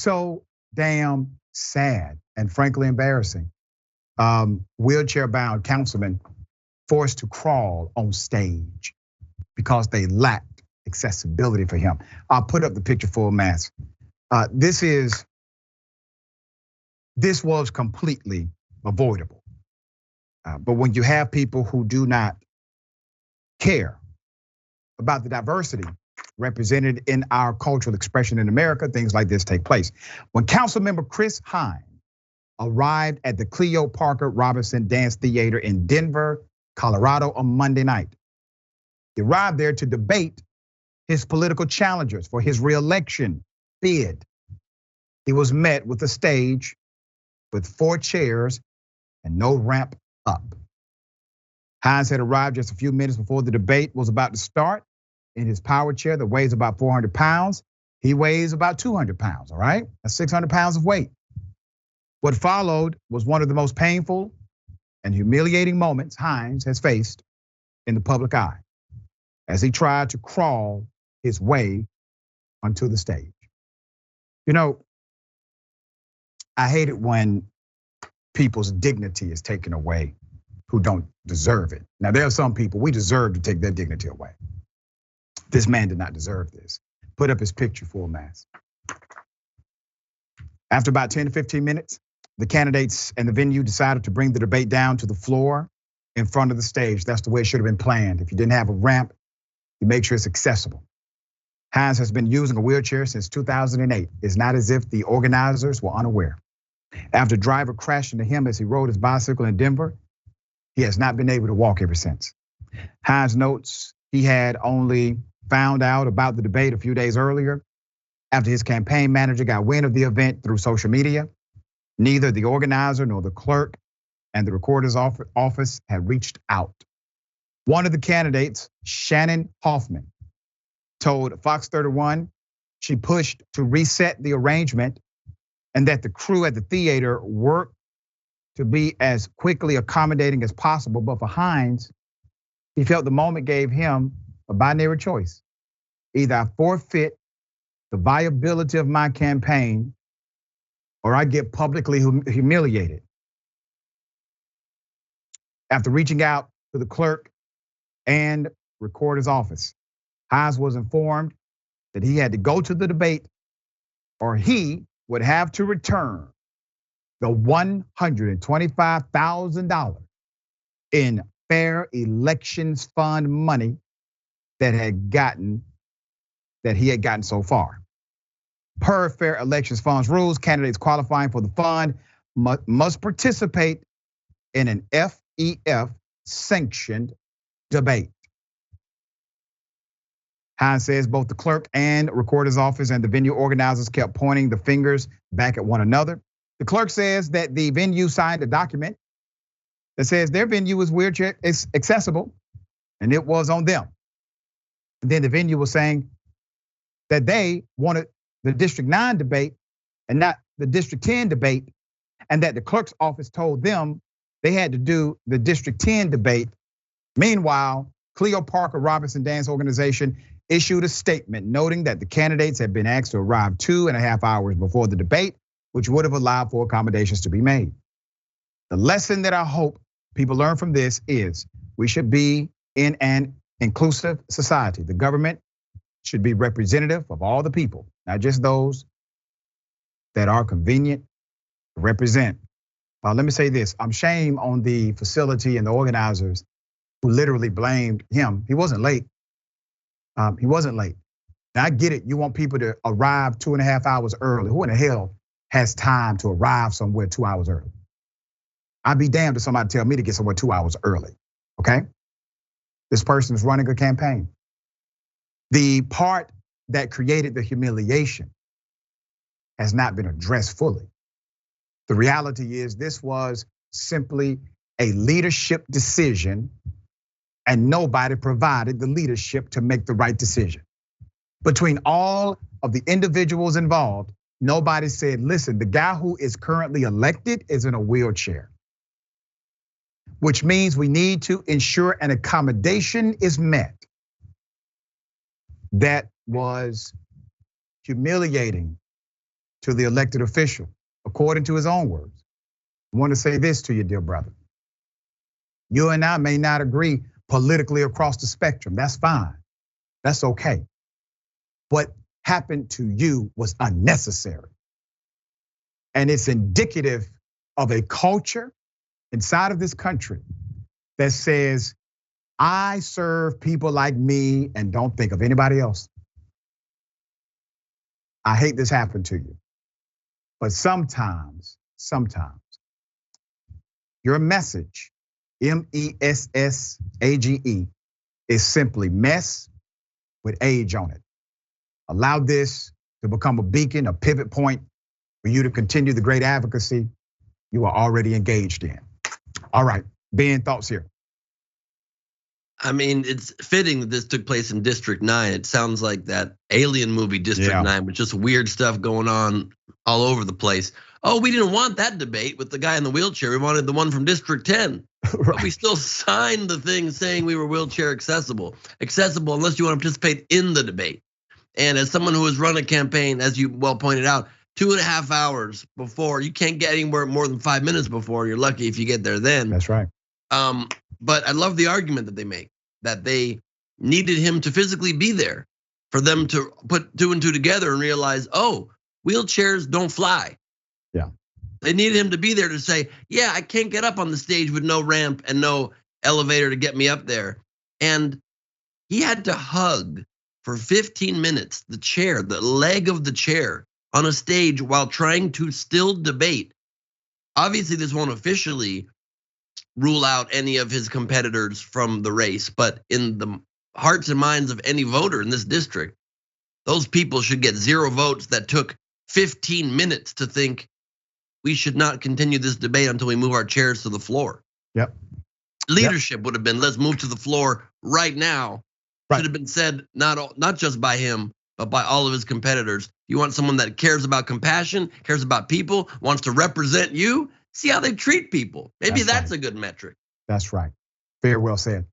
so damn sad and frankly embarrassing. Wheelchair-bound councilmen forced to crawl on stage because they lacked accessibility for him. I'll put up the picture full mass. This was completely avoidable. But when you have people who do not care about the diversity represented in our cultural expression in America, things like this take place. When Councilmember Chris Hinds arrived at the Cleo Parker Robinson Dance Theater in Denver, Colorado on Monday night, he arrived there to debate his political challengers for his re-election bid. He was met with a stage with 4 chairs and no ramp up. Hinds had arrived just a few minutes before the debate was about to start in his power chair that weighs about 400 pounds. He weighs about 200 pounds, all right? That's 600 pounds of weight. What followed was one of the most painful and humiliating moments Hinds has faced in the public eye as he tried to crawl his way onto the stage. You know, I hate it when people's dignity is taken away who don't deserve it. Now, there are some people, we deserve to take their dignity away. This man did not deserve this. Put up his picture full mass. After about 10 to 15 minutes, the candidates and the venue decided to bring the debate down to the floor in front of the stage. That's the way it should have been planned. If you didn't have a ramp, you make sure it's accessible. Hinds has been using a wheelchair since 2008. It's not as if the organizers were unaware. After a driver crashed into him as he rode his bicycle in Denver, he has not been able to walk ever since. Hinds notes he had only found out about the debate a few days earlier after his campaign manager got wind of the event through social media. Neither the organizer nor the clerk and the recorder's office had reached out. One of the candidates, Shannon Hoffman, told Fox 31 she pushed to reset the arrangement and that the crew at the theater worked to be as quickly accommodating as possible. But for Hinds, he felt the moment gave him a binary choice. Either I forfeit the viability of my campaign or I get publicly humiliated. After reaching out to the clerk and recorder's office, Hinds was informed that he had to go to the debate or he would have to return the $125,000 in fair elections fund money that he had gotten so far. Per Fair Elections Fund's rules, candidates qualifying for the fund must participate in an FEF sanctioned debate. Hinds says both the clerk and recorder's office and the venue organizers kept pointing the fingers back at one another. The clerk says that the venue signed a document that says their venue is wheelchair accessible and it was on them. And then the venue was saying that they wanted the District 9 debate and not the District 10 debate, and that the clerk's office told them they had to do the District 10 debate. Meanwhile, Cleo Parker Robinson Dance organization issued a statement noting that the candidates had been asked to arrive 2.5 hours before the debate, which would have allowed for accommodations to be made. The lesson that I hope people learn from this is we should be in an inclusive society. The government should be representative of all the people, not just those that are convenient to represent. Let me say this, I'm shame on the facility and the organizers who literally blamed him. He wasn't late. He wasn't late. Now I get it, you want people to arrive 2.5 hours early. Who in the hell has time to arrive somewhere 2 hours early? I'd be damned if somebody tell me to get somewhere 2 hours early, okay? This person is running a campaign. The part that created the humiliation has not been addressed fully. The reality is this was simply a leadership decision and nobody provided the leadership to make the right decision. Between all of the individuals involved, nobody said, listen, the guy who is currently elected is in a wheelchair, which means we need to ensure an accommodation is met. That was humiliating to the elected official, according to his own words. I want to say this to you, dear brother. You and I may not agree politically across the spectrum. That's fine. That's okay. What happened to you was unnecessary. And it's indicative of a culture inside of this country that says, I serve people like me and don't think of anybody else. I hate this happened to you. But sometimes, your message, MESSAGE, is simply mess with age on it. Allow this to become a beacon, a pivot point for you to continue the great advocacy you are already engaged in. All right, Ben, thoughts here? I mean, it's fitting that this took place in District 9. It sounds like that alien movie District 9 with just weird stuff going on all over the place. Oh, we didn't want that debate with the guy in the wheelchair. We wanted the one from District 10. Right. But we still signed the thing saying we were wheelchair accessible unless you want to participate in the debate. And as someone who has run a campaign, as you well pointed out, 2.5 hours before, you can't get anywhere more than 5 minutes before. You're lucky if you get there then. That's right. But I love the argument that they make, that they needed him to physically be there for them to put 2 and 2 together and realize, oh, wheelchairs don't fly. Yeah. They needed him to be there to say, yeah, I can't get up on the stage with no ramp and no elevator to get me up there. And he had to hug for 15 minutes the chair, the leg of the chair on a stage while trying to still debate. Obviously, this won't officially rule out any of his competitors from the race, but in the hearts and minds of any voter in this district, those people should get 0 votes that took 15 minutes to think we should not continue this debate until we move our chairs to the floor. Yep. Leadership would have been, let's move to the floor right now. Right. Should have been said not just by him, but by all of his competitors. You want someone that cares about compassion, cares about people, wants to represent you, see how they treat people. Maybe that's a good metric. That's right. Very well said.